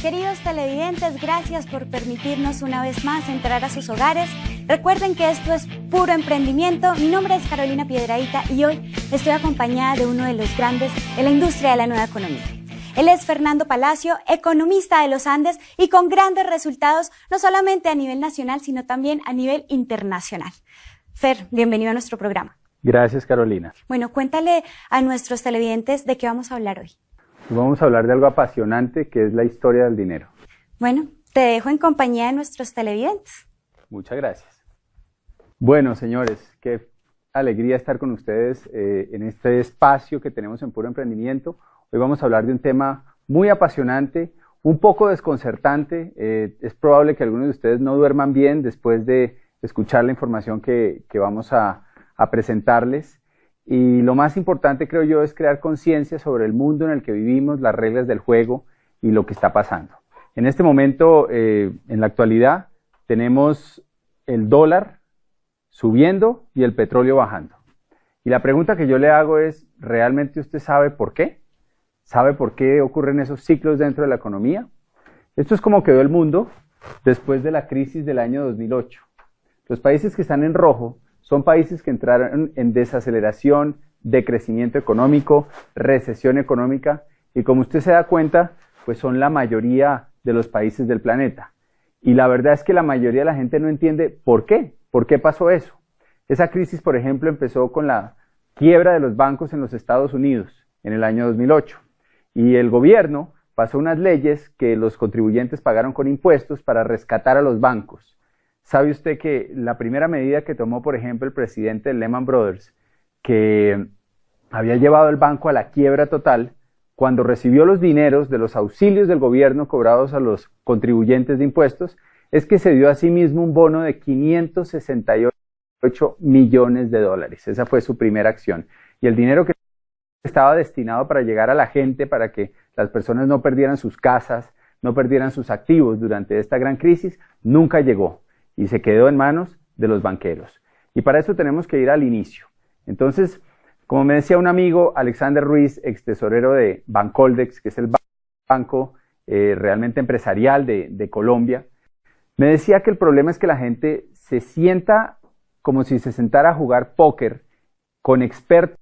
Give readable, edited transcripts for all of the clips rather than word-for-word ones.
Queridos televidentes, gracias por permitirnos una vez más entrar a sus hogares. Recuerden que esto es puro emprendimiento. Mi nombre es Carolina Piedrahita y hoy estoy acompañada de uno de los grandes de la industria de la nueva economía. Él es Fernando Palacio, economista de los Andes y con grandes resultados, no solamente a nivel nacional, sino también a nivel internacional. Fer, bienvenido a nuestro programa. Gracias, Carolina. Bueno, cuéntale a nuestros televidentes de qué vamos a hablar hoy. Vamos a hablar de algo apasionante que es la historia del dinero. Bueno, te dejo en compañía de nuestros televidentes. Muchas gracias. Bueno, señores, qué alegría estar con ustedes en este espacio que tenemos en Puro Emprendimiento. Hoy vamos a hablar de un tema muy apasionante, un poco desconcertante. Es probable que algunos de ustedes no duerman bien después de escuchar la información que vamos a presentarles. Y lo más importante, creo yo, es crear conciencia sobre el mundo en el que vivimos, las reglas del juego y lo que está pasando. En este momento, en la actualidad, tenemos el dólar subiendo y el petróleo bajando. Y la pregunta que yo le hago es, ¿realmente usted sabe por qué? ¿Sabe por qué ocurren esos ciclos dentro de la economía? Esto es como quedó el mundo después de la crisis del año 2008. Los países que están en rojo son países que entraron en desaceleración, decrecimiento económico, recesión económica, y como usted se da cuenta, pues son la mayoría de los países del planeta. Y la verdad es que la mayoría de la gente no entiende por qué pasó eso. Esa crisis, por ejemplo, empezó con la quiebra de los bancos en los Estados Unidos en el año 2008, y el gobierno pasó unas leyes que los contribuyentes pagaron con impuestos para rescatar a los bancos. ¿Sabe usted que la primera medida que tomó, por ejemplo, el presidente de Lehman Brothers, que había llevado el banco a la quiebra total, cuando recibió los dineros de los auxilios del gobierno cobrados a los contribuyentes de impuestos, es que se dio a sí mismo un bono de 568 millones de dólares? Esa fue su primera acción. Y el dinero que estaba destinado para llegar a la gente, para que las personas no perdieran sus casas, no perdieran sus activos durante esta gran crisis, nunca llegó. Y se quedó en manos de los banqueros. Y para eso tenemos que ir al inicio. Entonces, como me decía un amigo, Alexander Ruiz, ex tesorero de Bancoldex, que es el banco realmente empresarial de Colombia, me decía que el problema es que la gente se sienta como si se sentara a jugar póker con expertos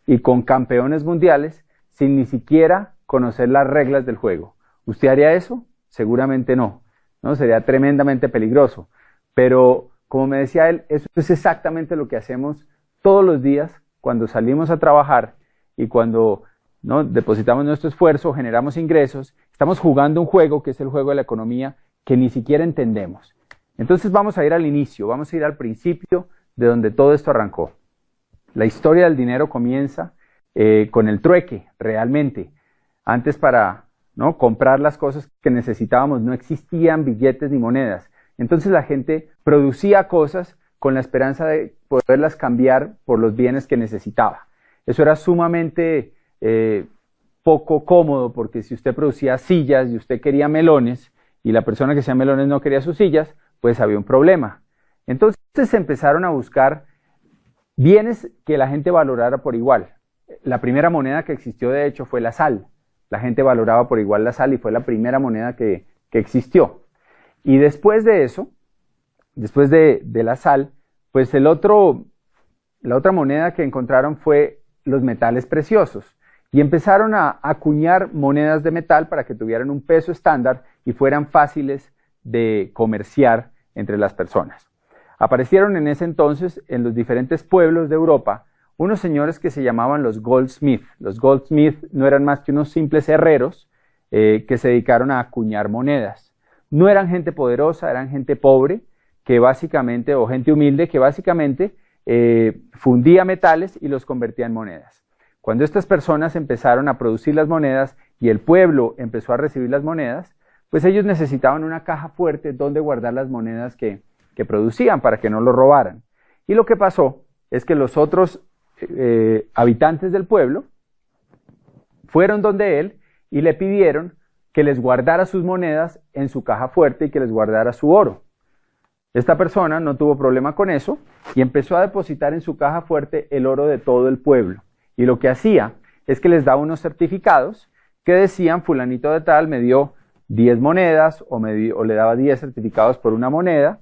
y con campeones mundiales sin ni siquiera conocer las reglas del juego. ¿Usted haría eso? Seguramente no. ¿No? Sería tremendamente peligroso, pero como me decía él, eso es exactamente lo que hacemos todos los días cuando salimos a trabajar y cuando, ¿no?, depositamos nuestro esfuerzo, generamos ingresos, estamos jugando un juego que es el juego de la economía que ni siquiera entendemos. Entonces vamos a ir al inicio, vamos a ir al principio de donde todo esto arrancó. La historia del dinero comienza con el trueque, realmente. Antes ¿no?, comprar las cosas que necesitábamos, no existían billetes ni monedas. Entonces la gente producía cosas con la esperanza de poderlas cambiar por los bienes que necesitaba. Eso era sumamente poco cómodo, porque si usted producía sillas y usted quería melones y la persona que hacía melones no quería sus sillas, pues había un problema. Entonces se empezaron a buscar bienes que la gente valorara por igual. La primera moneda que existió, de hecho, fue la sal. La gente valoraba por igual la sal y fue la primera moneda que existió. Y después de eso, después de la sal, pues la otra moneda que encontraron fue los metales preciosos. Y empezaron a acuñar monedas de metal para que tuvieran un peso estándar y fueran fáciles de comerciar entre las personas. Aparecieron en ese entonces en los diferentes pueblos de Europa unos señores que se llamaban los goldsmith. Los goldsmith no eran más que unos simples herreros que se dedicaron a acuñar monedas. No eran gente poderosa, eran gente pobre, que básicamente, o gente humilde, que básicamente fundía metales y los convertía en monedas. Cuando estas personas empezaron a producir las monedas y el pueblo empezó a recibir las monedas, pues ellos necesitaban una caja fuerte donde guardar las monedas que producían para que no lo robaran. Y lo que pasó es que los otros habitantes del pueblo fueron donde él y le pidieron que les guardara sus monedas en su caja fuerte y que les guardara su oro. Esta persona no tuvo problema con eso y empezó a depositar en su caja fuerte el oro de todo el pueblo. Y lo que hacía es que les daba unos certificados que decían fulanito de tal me dio 10 monedas o le daba 10 certificados por una moneda,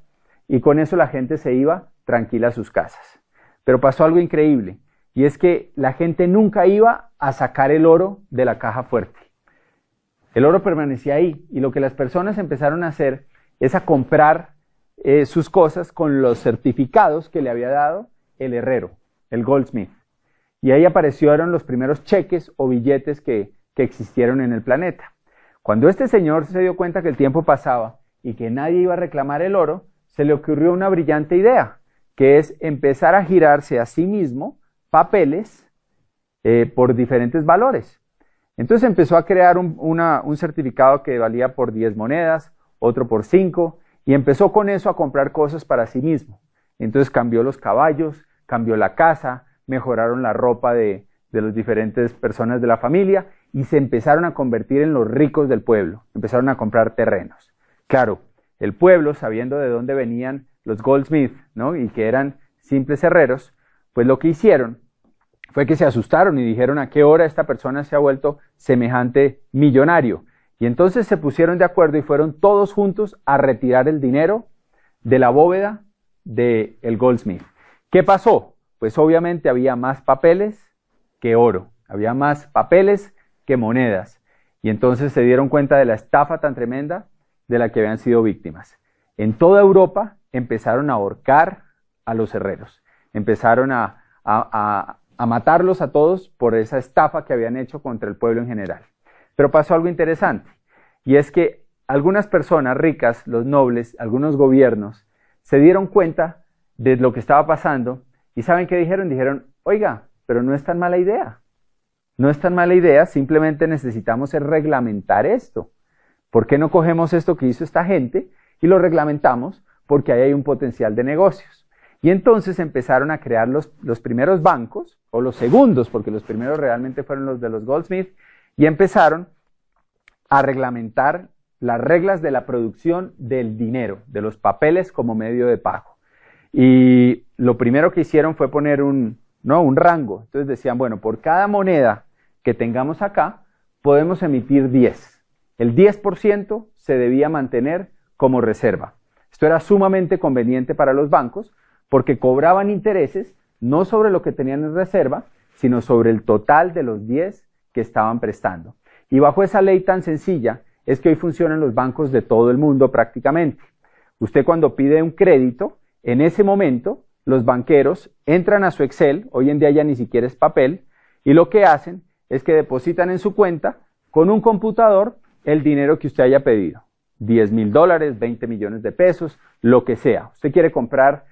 y con eso la gente se iba tranquila a sus casas. Pero pasó algo increíble, y es que la gente nunca iba a sacar el oro de la caja fuerte. El oro permanecía ahí, y lo que las personas empezaron a hacer es a comprar sus cosas con los certificados que le había dado el herrero, el goldsmith. Y ahí aparecieron los primeros cheques o billetes que existieron en el planeta. Cuando este señor se dio cuenta que el tiempo pasaba y que nadie iba a reclamar el oro, se le ocurrió una brillante idea, que es empezar a girarse a sí mismo papeles por diferentes valores. Entonces empezó a crear un certificado que valía por 10 monedas, otro por 5, y empezó con eso a comprar cosas para sí mismo. Entonces cambió los caballos, cambió la casa, mejoraron la ropa de las diferentes personas de la familia, y se empezaron a convertir en los ricos del pueblo. Empezaron a comprar terrenos. Claro, el pueblo, sabiendo de dónde venían los goldsmiths, ¿no?, y que eran simples herreros, pues lo que hicieron fue que se asustaron y dijeron: ¿a qué hora esta persona se ha vuelto semejante millonario? Y entonces se pusieron de acuerdo y fueron todos juntos a retirar el dinero de la bóveda del goldsmith. ¿Qué pasó? Pues obviamente había más papeles que oro, había más papeles que monedas. Y entonces se dieron cuenta de la estafa tan tremenda de la que habían sido víctimas. En toda Europa empezaron a ahorcar a los herreros, empezaron a matarlos a todos por esa estafa que habían hecho contra el pueblo en general. Pero pasó algo interesante, y es que algunas personas ricas, los nobles, algunos gobiernos, se dieron cuenta de lo que estaba pasando, y ¿saben qué dijeron? Dijeron: oiga, pero no es tan mala idea. No es tan mala idea, simplemente necesitamos reglamentar esto. ¿Por qué no cogemos esto que hizo esta gente y lo reglamentamos? Porque ahí hay un potencial de negocios. Y entonces empezaron a crear los primeros bancos, o los segundos, porque los primeros realmente fueron los de los Goldsmith, y empezaron a reglamentar las reglas de la producción del dinero, de los papeles como medio de pago. Y lo primero que hicieron fue poner un rango. Entonces decían: bueno, por cada moneda que tengamos acá, podemos emitir 10. El 10% se debía mantener como reserva. Esto era sumamente conveniente para los bancos, porque cobraban intereses no sobre lo que tenían en reserva, sino sobre el total de los 10 que estaban prestando. Y bajo esa ley tan sencilla es que hoy funcionan los bancos de todo el mundo prácticamente. Usted, cuando pide un crédito, en ese momento los banqueros entran a su Excel, hoy en día ya ni siquiera es papel, y lo que hacen es que depositan en su cuenta con un computador el dinero que usted haya pedido. $10,000, 20 millones de pesos, lo que sea. Usted quiere comprar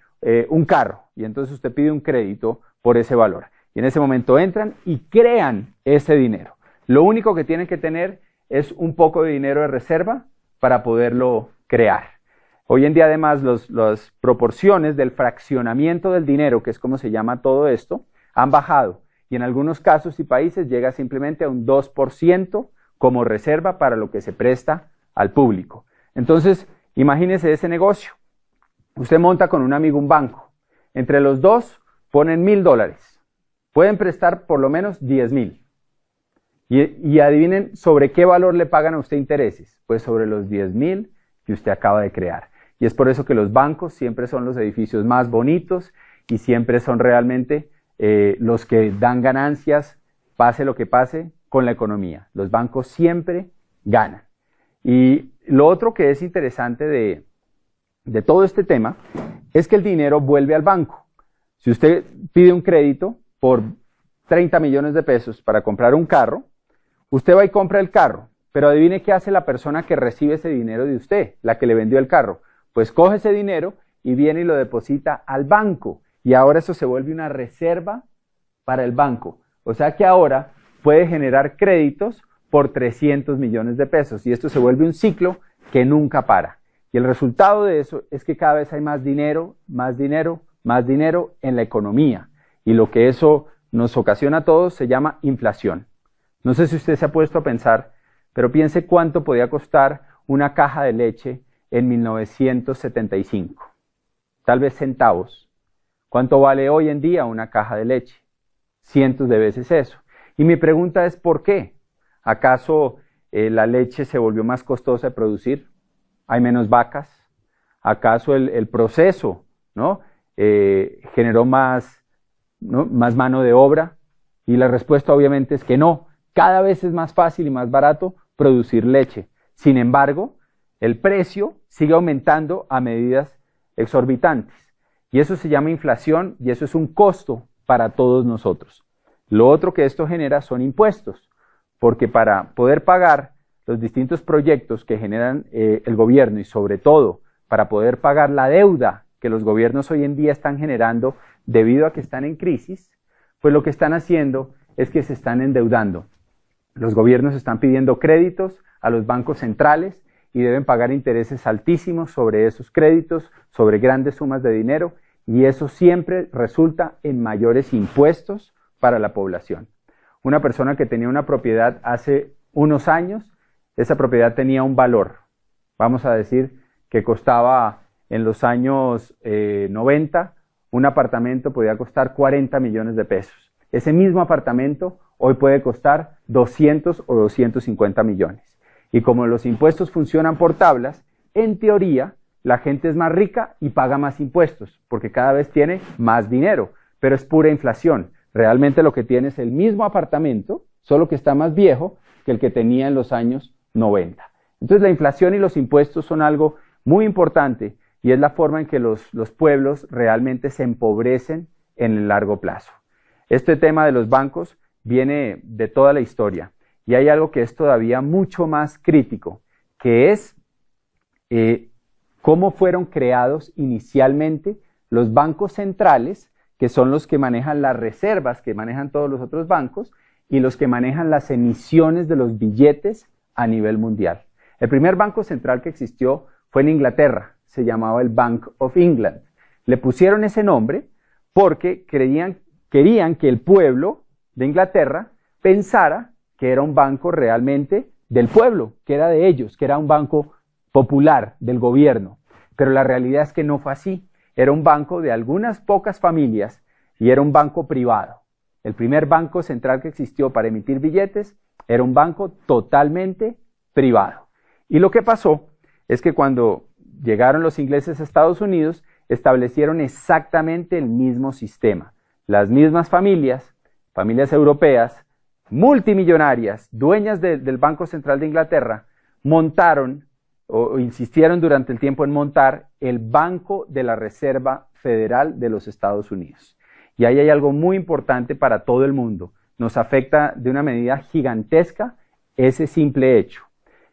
un carro, y entonces usted pide un crédito por ese valor. Y en ese momento entran y crean ese dinero. Lo único que tienen que tener es un poco de dinero de reserva para poderlo crear. Hoy en día, además, las proporciones del fraccionamiento del dinero, que es como se llama todo esto, han bajado. Y en algunos casos y países llega simplemente a un 2% como reserva para lo que se presta al público. Entonces, imagínese ese negocio. Usted monta con un amigo un banco. Entre los dos ponen $1,000. Pueden prestar por lo menos 10,000. Y adivinen sobre qué valor le pagan a usted intereses. Pues sobre los 10,000 que usted acaba de crear. Y es por eso que los bancos siempre son los edificios más bonitos y siempre son realmente los que dan ganancias, pase lo que pase con la economía. Los bancos siempre ganan. Y lo otro que es interesante de todo este tema es que el dinero vuelve al banco. Si usted pide un crédito por 30 millones de pesos para comprar un carro, usted va y compra el carro, pero adivine qué hace la persona que recibe ese dinero de usted, la que le vendió el carro. Pues coge ese dinero y viene y lo deposita al banco, y ahora eso se vuelve una reserva para el banco. O sea que ahora puede generar créditos por 300 millones de pesos, y esto se vuelve un ciclo que nunca para. Y el resultado de eso es que cada vez hay más dinero, más dinero, más dinero en la economía, y lo que eso nos ocasiona a todos se llama inflación. No sé si usted se ha puesto a pensar, pero piense cuánto podía costar una caja de leche en 1975. Tal vez centavos. ¿Cuánto vale hoy en día una caja de leche? Cientos de veces eso. Y mi pregunta es: ¿por qué? ¿Acaso la leche se volvió más costosa de producir? ¿Hay menos vacas? ¿Acaso el proceso, ¿no? Generó más, ¿no?, más mano de obra? Y la respuesta obviamente es que no. Cada vez es más fácil y más barato producir leche. Sin embargo, el precio sigue aumentando a medidas exorbitantes. Y eso se llama inflación y eso es un costo para todos nosotros. Lo otro que esto genera son impuestos, porque para poder pagar los distintos proyectos que generan el gobierno y sobre todo para poder pagar la deuda que los gobiernos hoy en día están generando debido a que están en crisis, pues lo que están haciendo es que se están endeudando. Los gobiernos están pidiendo créditos a los bancos centrales y deben pagar intereses altísimos sobre esos créditos, sobre grandes sumas de dinero, y eso siempre resulta en mayores impuestos para la población. Una persona que tenía una propiedad hace unos años, esa propiedad tenía un valor, vamos a decir que costaba en los años 90, un apartamento podía costar 40 millones de pesos. Ese mismo apartamento hoy puede costar 200 o 250 millones. Y como los impuestos funcionan por tablas, en teoría la gente es más rica y paga más impuestos, porque cada vez tiene más dinero, pero es pura inflación. Realmente lo que tiene es el mismo apartamento, solo que está más viejo que el que tenía en los años 90. Entonces la inflación y los impuestos son algo muy importante y es la forma en que los pueblos realmente se empobrecen en el largo plazo. Este tema de los bancos viene de toda la historia y hay algo que es todavía mucho más crítico, que es cómo fueron creados inicialmente los bancos centrales, que son los que manejan las reservas que manejan todos los otros bancos y los que manejan las emisiones de los billetes a nivel mundial. El primer banco central que existió fue en Inglaterra, se llamaba el Bank of England. Le pusieron ese nombre porque querían que el pueblo de Inglaterra pensara que era un banco realmente del pueblo, que era de ellos, que era un banco popular del gobierno. Pero la realidad es que no fue así. Era un banco de algunas pocas familias y era un banco privado. El primer banco central que existió para emitir billetes era un banco totalmente privado. Y lo que pasó es que cuando llegaron los ingleses a Estados Unidos, establecieron exactamente el mismo sistema. Las mismas familias europeas, multimillonarias, dueñas del Banco Central de Inglaterra, montaron o insistieron durante el tiempo en montar el Banco de la Reserva Federal de los Estados Unidos. Y ahí hay algo muy importante para todo el mundo. Nos afecta de una medida gigantesca ese simple hecho.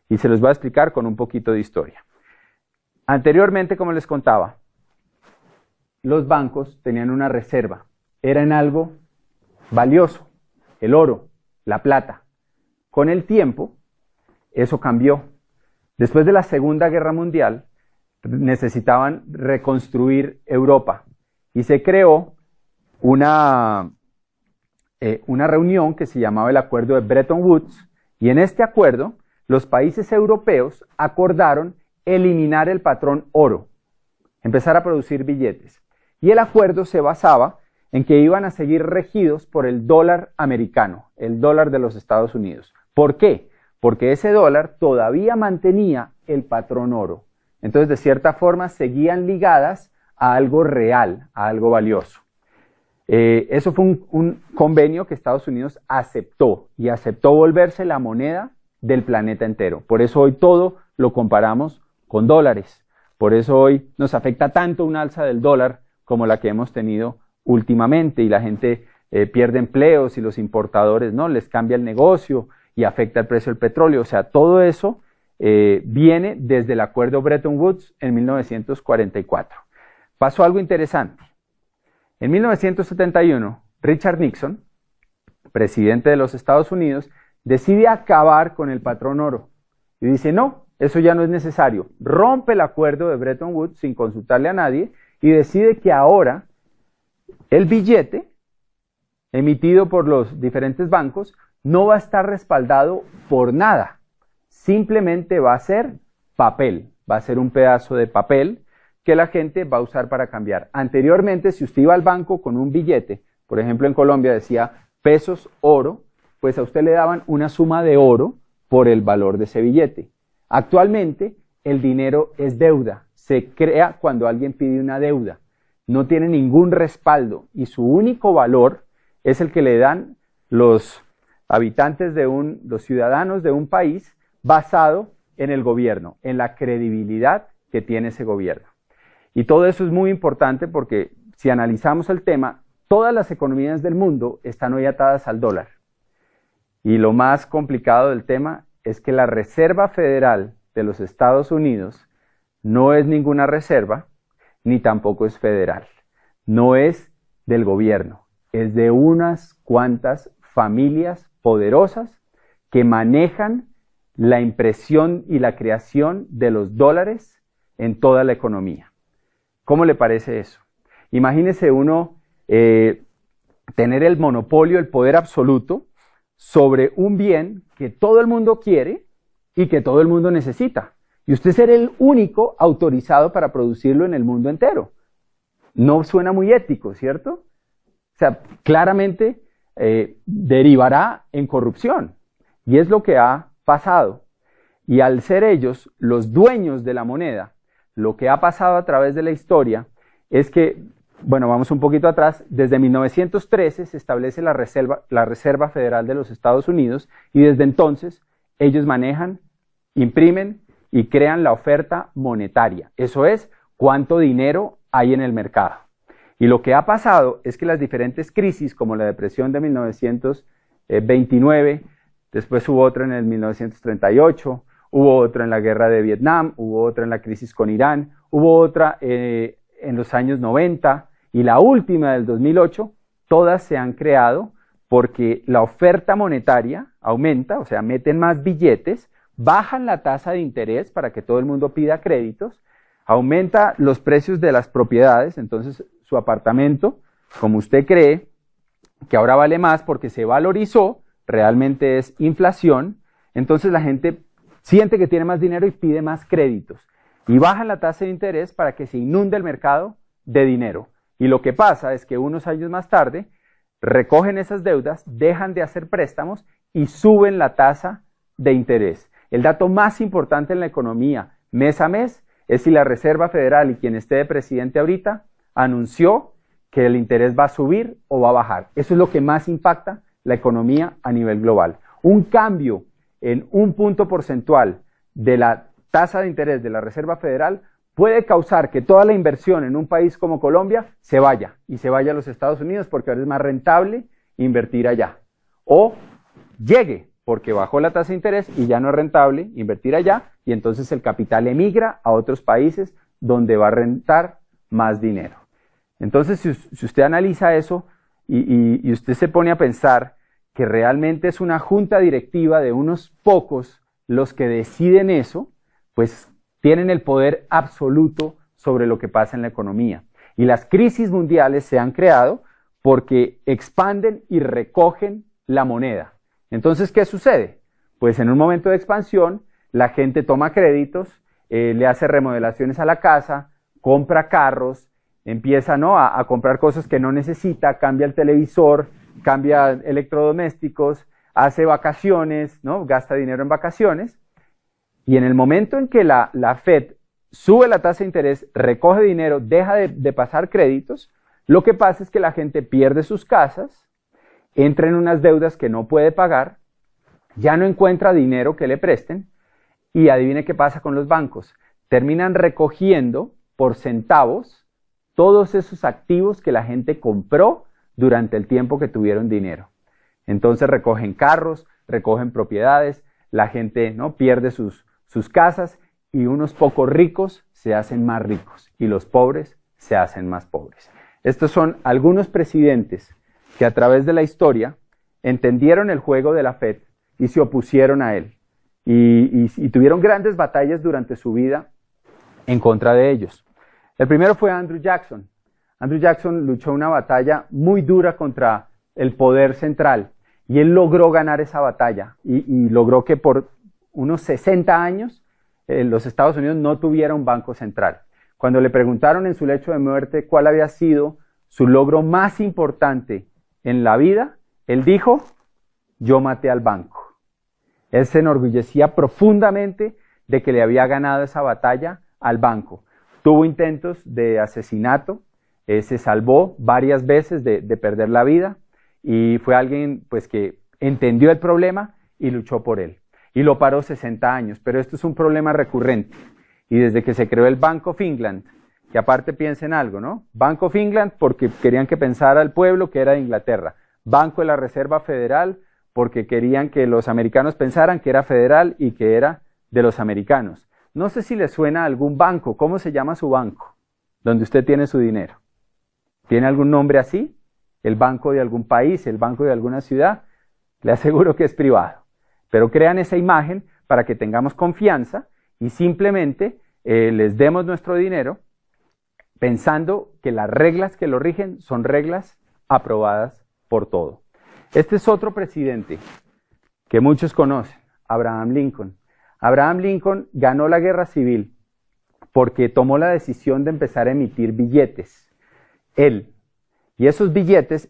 Y se los voy a explicar con un poquito de historia. Anteriormente, como les contaba, los bancos tenían una reserva. Eran algo valioso, el oro, la plata. Con el tiempo, eso cambió. Después de la Segunda Guerra Mundial, necesitaban reconstruir Europa y se creó una reunión que se llamaba el Acuerdo de Bretton Woods, y en este acuerdo los países europeos acordaron eliminar el patrón oro, empezar a producir billetes. Y el acuerdo se basaba en que iban a seguir regidos por el dólar americano, el dólar de los Estados Unidos. ¿Por qué? Porque ese dólar todavía mantenía el patrón oro. Entonces, de cierta forma, seguían ligadas a algo real, a algo valioso. Eso fue un convenio que Estados Unidos aceptó, y aceptó volverse la moneda del planeta entero. Por eso hoy todo lo comparamos con dólares. Por eso hoy nos afecta tanto un alza del dólar como la que hemos tenido últimamente, y la gente pierde empleos y los importadores no les cambia el negocio y afecta el precio del petróleo. O sea, todo eso viene desde el acuerdo Bretton Woods en 1944. Pasó algo interesante. En 1971, Richard Nixon, presidente de los Estados Unidos, decide acabar con el patrón oro y dice: no, eso ya no es necesario. Rompe el acuerdo de Bretton Woods sin consultarle a nadie y decide que ahora el billete emitido por los diferentes bancos no va a estar respaldado por nada, simplemente va a ser papel, va a ser un pedazo de papel que la gente va a usar para cambiar. Anteriormente, si usted iba al banco con un billete, por ejemplo en Colombia decía pesos oro, pues a usted le daban una suma de oro por el valor de ese billete. Actualmente, el dinero es deuda, se crea cuando alguien pide una deuda, no tiene ningún respaldo y su único valor es el que le dan los habitantes los ciudadanos de un país basado en el gobierno, en la credibilidad que tiene ese gobierno. Y todo eso es muy importante porque si analizamos el tema, todas las economías del mundo están hoy atadas al dólar. Y lo más complicado del tema es que la Reserva Federal de los Estados Unidos no es ninguna reserva, ni tampoco es federal. No es del gobierno, es de unas cuantas familias poderosas que manejan la impresión y la creación de los dólares en toda la economía. ¿Cómo le parece eso? Imagínese uno tener el monopolio, el poder absoluto sobre un bien que todo el mundo quiere y que todo el mundo necesita. Y usted ser el único autorizado para producirlo en el mundo entero. No suena muy ético, ¿cierto? O sea, claramente derivará en corrupción. Y es lo que ha pasado. Y al ser ellos los dueños de la moneda, lo que ha pasado a través de la historia es que, bueno, vamos un poquito atrás, desde 1913 se establece la Reserva Federal de los Estados Unidos y desde entonces ellos manejan, imprimen y crean la oferta monetaria. Eso es, cuánto dinero hay en el mercado. Y lo que ha pasado es que las diferentes crisis, como la depresión de 1929, después hubo otra en el 1938, hubo otra en la guerra de Vietnam, hubo otra en la crisis con Irán, hubo otra en los años 90 y la última del 2008, todas se han creado porque la oferta monetaria aumenta, o sea, meten más billetes, bajan la tasa de interés para que todo el mundo pida créditos, aumenta los precios de las propiedades, entonces su apartamento, como usted cree, que ahora vale más porque se valorizó, realmente es inflación, entonces la gente siente que tiene más dinero y pide más créditos. Y bajan la tasa de interés para que se inunde el mercado de dinero. Y lo que pasa es que unos años más tarde recogen esas deudas, dejan de hacer préstamos y suben la tasa de interés. El dato más importante en la economía mes a mes es si la Reserva Federal y quien esté de presidente ahorita anunció que el interés va a subir o va a bajar. Eso es lo que más impacta la economía a nivel global. Un cambio en un punto porcentual de la tasa de interés de la Reserva Federal puede causar que toda la inversión en un país como Colombia se vaya y se vaya a los Estados Unidos porque ahora es más rentable invertir allá. O llegue porque bajó la tasa de interés y ya no es rentable invertir allá y entonces el capital emigra a otros países donde va a rentar más dinero. Entonces, si usted analiza eso y usted se pone a pensar que realmente es una junta directiva de unos pocos los que deciden eso, pues tienen el poder absoluto sobre lo que pasa en la economía. Y las crisis mundiales se han creado porque expanden y recogen la moneda. Entonces, ¿qué sucede? Pues en un momento de expansión, la gente toma créditos, le hace remodelaciones a la casa, compra carros, empieza, ¿no?, a comprar cosas que no necesita, cambia el televisor, cambia electrodomésticos, hace vacaciones, ¿no?, gasta dinero en vacaciones. Y en el momento en que la Fed sube la tasa de interés, recoge dinero, deja de pasar créditos, lo que pasa es que la gente pierde sus casas, entra en unas deudas que no puede pagar, ya no encuentra dinero que le presten y adivine qué pasa con los bancos. Terminan recogiendo por centavos todos esos activos que la gente compró durante el tiempo que tuvieron dinero. Entonces recogen carros, recogen propiedades, la gente, ¿no?, pierde sus casas y unos pocos ricos se hacen más ricos y los pobres se hacen más pobres. Estos son algunos presidentes que a través de la historia entendieron el juego de la Fed y se opusieron a él y tuvieron grandes batallas durante su vida en contra de ellos. El primero fue Andrew Jackson. Andrew Jackson luchó una batalla muy dura contra el poder central y él logró ganar esa batalla y logró que por unos 60 años los Estados Unidos no tuviera un banco central. Cuando le preguntaron en su lecho de muerte cuál había sido su logro más importante en la vida, él dijo, yo maté al banco. Él se enorgullecía profundamente de que le había ganado esa batalla al banco. Tuvo intentos de asesinato, se salvó varias veces de perder la vida y fue alguien pues, que entendió el problema y luchó por él. Y lo paró 60 años, pero esto es un problema recurrente. Y desde que se creó el Bank of England, que aparte piensen algo, ¿no? Bank of England porque querían que pensara el pueblo que era de Inglaterra. Banco de la Reserva Federal porque querían que los americanos pensaran que era federal y que era de los americanos. No sé si le suena a algún banco. ¿Cómo se llama su banco? Donde usted tiene su dinero. ¿Tiene algún nombre así? ¿El banco de algún país? ¿El banco de alguna ciudad? Le aseguro que es privado. Pero crean esa imagen para que tengamos confianza y simplemente les demos nuestro dinero pensando que las reglas que lo rigen son reglas aprobadas por todo. Este es otro presidente que muchos conocen, Abraham Lincoln. Abraham Lincoln ganó la guerra civil porque tomó la decisión de empezar a emitir billetes. Él, y esos billetes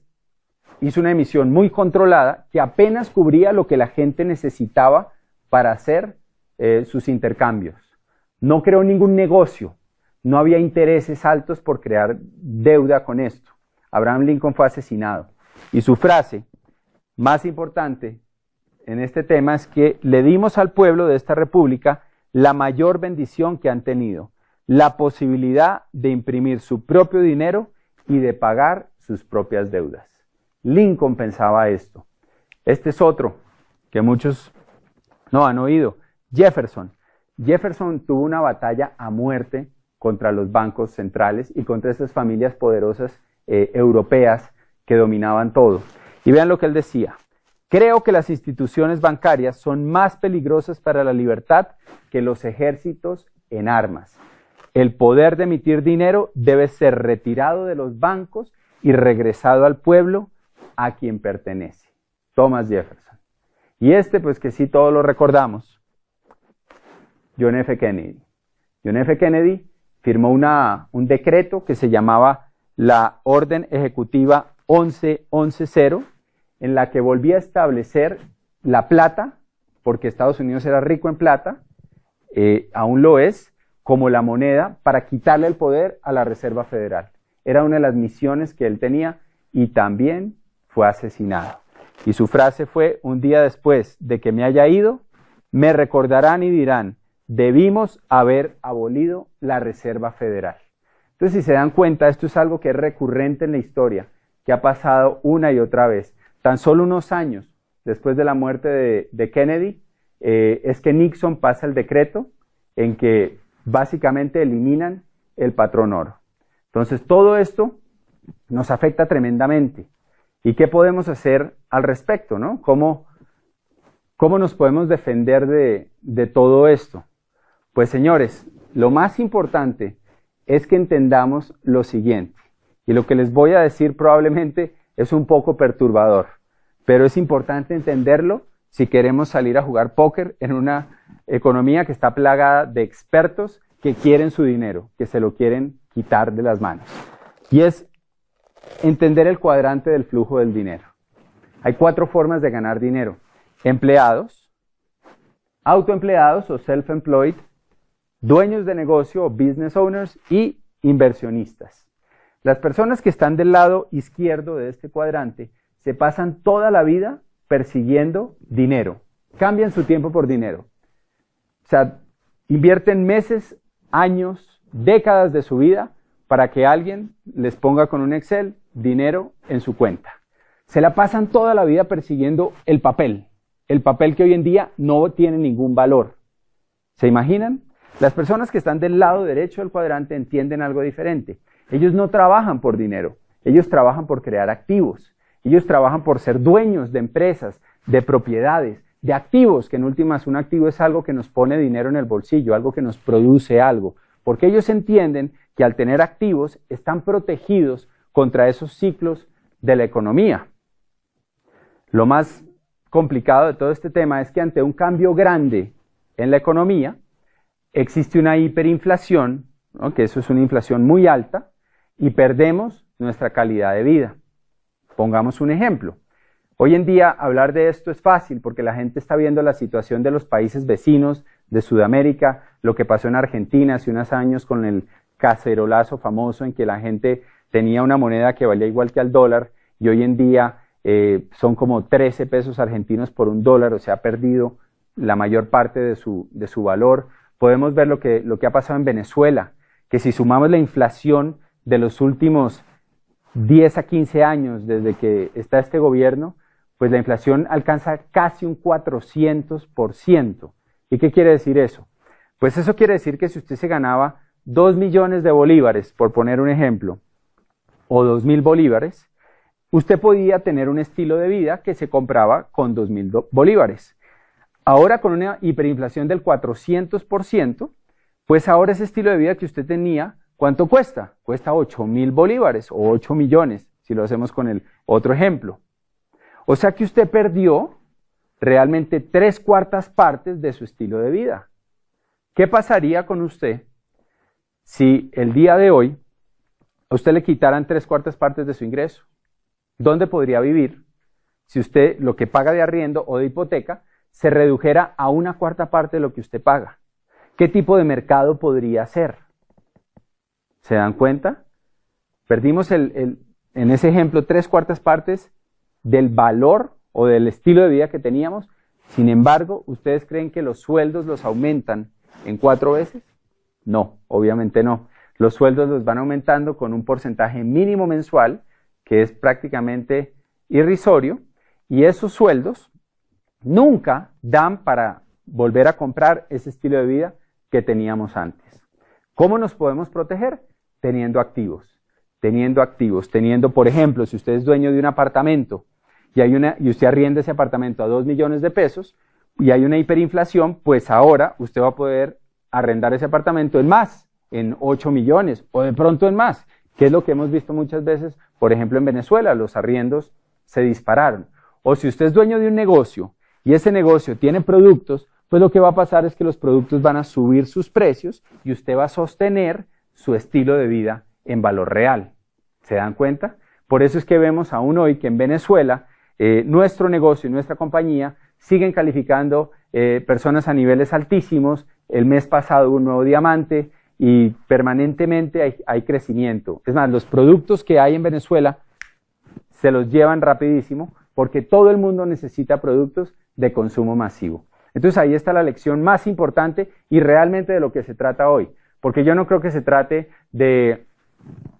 hizo una emisión muy controlada que apenas cubría lo que la gente necesitaba para hacer sus intercambios. No creó ningún negocio, no había intereses altos por crear deuda con esto. Abraham Lincoln fue asesinado y su frase más importante en este tema es que le dimos al pueblo de esta república la mayor bendición que han tenido, la posibilidad de imprimir su propio dinero y de pagar sus propias deudas. Lincoln pensaba esto. Este es otro que muchos no han oído, Jefferson. Jefferson tuvo una batalla a muerte contra los bancos centrales y contra esas familias poderosas europeas que dominaban todo. Y vean lo que él decía. Creo que las instituciones bancarias son más peligrosas para la libertad que los ejércitos en armas. El poder de emitir dinero debe ser retirado de los bancos y regresado al pueblo a quien pertenece. Thomas Jefferson. Y pues que sí todos lo recordamos, John F. Kennedy. John F. Kennedy firmó un decreto que se llamaba la Orden Ejecutiva 1110, en la que volvía a establecer la plata, porque Estados Unidos era rico en plata, aún lo es, como la moneda para quitarle el poder a la Reserva Federal. Era una de las misiones que él tenía y también fue asesinado. Y su frase fue: un día después de que me haya ido, me recordarán y dirán, debimos haber abolido la Reserva Federal. Entonces, si se dan cuenta, esto es algo que es recurrente en la historia, que ha pasado una y otra vez. Tan solo unos años después de la muerte de Kennedy, es que Nixon pasa el decreto en que básicamente eliminan el patrón oro. Entonces, todo esto nos afecta tremendamente. ¿Y qué podemos hacer al respecto, no? ¿Cómo nos podemos defender de todo esto? Pues, señores, lo más importante es que entendamos lo siguiente. Y lo que les voy a decir probablemente es un poco perturbador, pero es importante entenderlo si queremos salir a jugar póker en una economía que está plagada de expertos que quieren su dinero, que se lo quieren quitar de las manos. Y es entender el cuadrante del flujo del dinero. Hay 4 formas de ganar dinero: empleados, autoempleados o self-employed, dueños de negocio o business owners y inversionistas. Las personas que están del lado izquierdo de este cuadrante se pasan toda la vida persiguiendo dinero, cambian su tiempo por dinero. O sea, invierten meses, años, décadas de su vida para que alguien les ponga con un Excel dinero en su cuenta. Se la pasan toda la vida persiguiendo el papel que hoy en día no tiene ningún valor. ¿Se imaginan? Las personas que están del lado derecho del cuadrante entienden algo diferente. Ellos no trabajan por dinero, ellos trabajan por crear activos. Ellos trabajan por ser dueños de empresas, de propiedades, de activos, que en últimas un activo es algo que nos pone dinero en el bolsillo, algo que nos produce algo. Porque ellos entienden que al tener activos están protegidos contra esos ciclos de la economía. Lo más complicado de todo este tema es que ante un cambio grande en la economía, existe una hiperinflación, ¿no? Que eso es una inflación muy alta, y perdemos nuestra calidad de vida. Pongamos un ejemplo. Hoy en día hablar de esto es fácil porque la gente está viendo la situación de los países vecinos de Sudamérica, lo que pasó en Argentina hace unos años con el cacerolazo famoso en que la gente tenía una moneda que valía igual que al dólar y hoy en día son como 13 pesos argentinos por un dólar, o sea, ha perdido la mayor parte de su valor. Podemos ver lo que ha pasado en Venezuela, que si sumamos la inflación de los últimos 10 a 15 años desde que está este gobierno, pues la inflación alcanza casi un 400%. ¿Y qué quiere decir eso? Pues eso quiere decir que si usted se ganaba 2 millones de bolívares, por poner un ejemplo, o 2.000 bolívares, usted podía tener un estilo de vida que se compraba con 2.000 bolívares. Ahora con una hiperinflación del 400%, pues ahora ese estilo de vida que usted tenía, ¿cuánto cuesta? Cuesta 8.000 bolívares o 8 millones, si lo hacemos con el otro ejemplo. O sea que usted perdió realmente 3/4 partes de su estilo de vida. ¿Qué pasaría con usted si el día de hoy a usted le quitaran 3/4 partes de su ingreso? ¿Dónde podría vivir si usted lo que paga de arriendo o de hipoteca se redujera a 1/4 parte de lo que usted paga? ¿Qué tipo de mercado podría hacer? ¿Se dan cuenta? Perdimos en ese ejemplo 3/4 partes del valor o del estilo de vida que teníamos. Sin embargo, ¿ustedes creen que los sueldos los aumentan en 4 veces? No, obviamente no. Los sueldos los van aumentando con un porcentaje mínimo mensual que es prácticamente irrisorio y esos sueldos nunca dan para volver a comprar ese estilo de vida que teníamos antes. ¿Cómo nos podemos proteger? Teniendo activos, por ejemplo, si usted es dueño de un apartamento y usted arrienda ese apartamento a 2 millones de pesos y hay una hiperinflación, pues ahora usted va a poder arrendar ese apartamento en más, en 8 millones o de pronto en más, que es lo que hemos visto muchas veces, por ejemplo en Venezuela, los arriendos se dispararon. O si usted es dueño de un negocio y ese negocio tiene productos, pues lo que va a pasar es que los productos van a subir sus precios y usted va a sostener su estilo de vida en valor real. ¿Se dan cuenta? Por eso es que vemos aún hoy que en Venezuela nuestro negocio y nuestra compañía siguen calificando personas a niveles altísimos. El mes pasado hubo un nuevo diamante y permanentemente hay crecimiento. Es más, los productos que hay en Venezuela se los llevan rapidísimo porque todo el mundo necesita productos de consumo masivo. Entonces ahí está la lección más importante y realmente de lo que se trata hoy. Porque yo no creo que se trate de,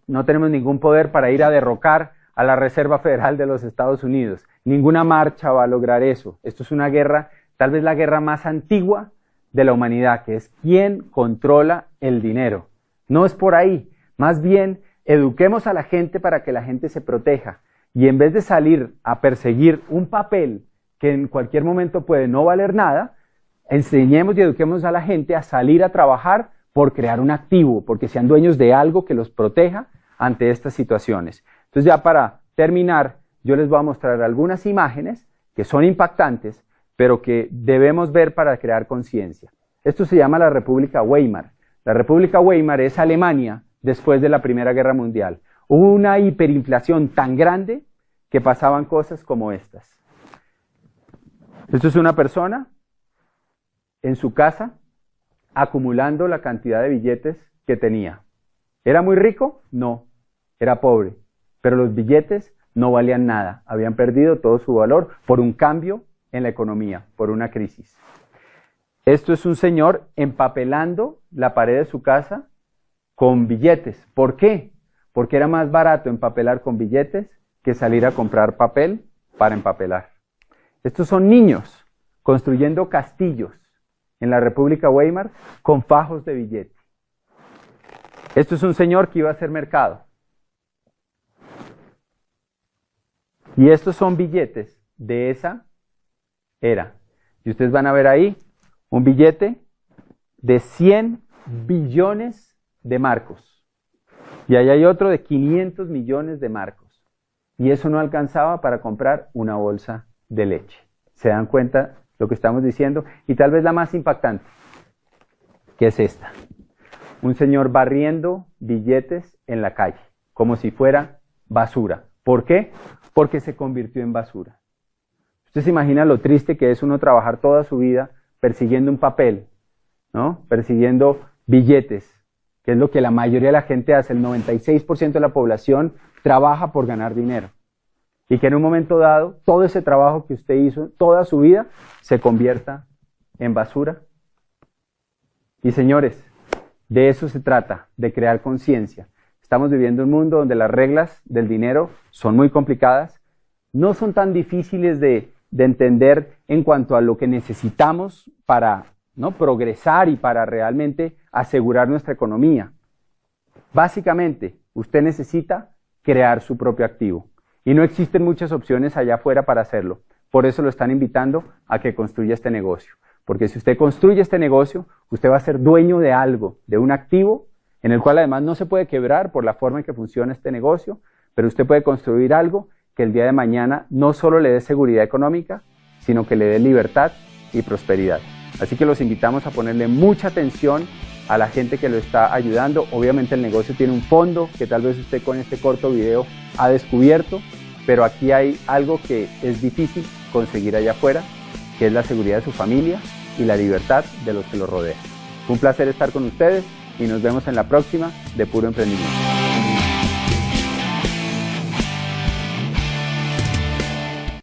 no tenemos ningún poder para ir a derrocar a la Reserva Federal de los Estados Unidos. Ninguna marcha va a lograr eso. Esto es una guerra, tal vez la guerra más antigua de la humanidad, que es quién controla el dinero. No es por ahí. Más bien, eduquemos a la gente para que la gente se proteja. Y en vez de salir a perseguir un papel que en cualquier momento puede no valer nada, enseñemos y eduquemos a la gente a salir a trabajar por crear un activo, porque sean dueños de algo que los proteja ante estas situaciones. Entonces ya para terminar, yo les voy a mostrar algunas imágenes que son impactantes, pero que debemos ver para crear conciencia. Esto se llama la República Weimar. La República Weimar es Alemania después de la Primera Guerra Mundial. Hubo una hiperinflación tan grande que pasaban cosas como estas. Esto es una persona en su casa acumulando la cantidad de billetes que tenía. ¿Era muy rico? No, era pobre. Pero los billetes no valían nada, habían perdido todo su valor por un cambio en la economía, por una crisis. Esto es un señor empapelando la pared de su casa con billetes. ¿Por qué? Porque era más barato empapelar con billetes que salir a comprar papel para empapelar. Estos son niños construyendo castillos en la República Weimar con fajos de billete. Esto es un señor que iba a hacer mercado. Y estos son billetes de esa era. Y ustedes van a ver ahí un billete de 100 billones de marcos. Y ahí hay otro de 500 millones de marcos. Y eso no alcanzaba para comprar una bolsa de leche. ¿Se dan cuenta lo que estamos diciendo? Y tal vez la más impactante, que es esta. Un señor barriendo billetes en la calle, como si fuera basura. ¿Por qué? Porque se convirtió en basura. Usted se imagina lo triste que es uno trabajar toda su vida persiguiendo un papel, ¿no? Persiguiendo billetes, que es lo que la mayoría de la gente hace. El 96% de la población trabaja por ganar dinero. Y que en un momento dado, todo ese trabajo que usted hizo toda su vida se convierta en basura. Y señores, de eso se trata, de crear conciencia. Estamos viviendo un mundo donde las reglas del dinero son muy complicadas, no son tan difíciles de entender en cuanto a lo que necesitamos para, ¿no?, progresar y para realmente asegurar nuestra economía. Básicamente, usted necesita crear su propio activo. Y no existen muchas opciones allá afuera para hacerlo. Por eso lo están invitando a que construya este negocio. Porque si usted construye este negocio, usted va a ser dueño de algo, de un activo, en el cual además no se puede quebrar por la forma en que funciona este negocio, pero usted puede construir algo que el día de mañana no solo le dé seguridad económica, sino que le dé libertad y prosperidad. Así que los invitamos a ponerle mucha atención a la gente que lo está ayudando. Obviamente el negocio tiene un fondo que tal vez usted con este corto video ha descubierto, pero aquí hay algo que es difícil conseguir allá afuera, que es la seguridad de su familia y la libertad de los que lo rodean. Fue un placer estar con ustedes y nos vemos en la próxima de Puro Emprendimiento.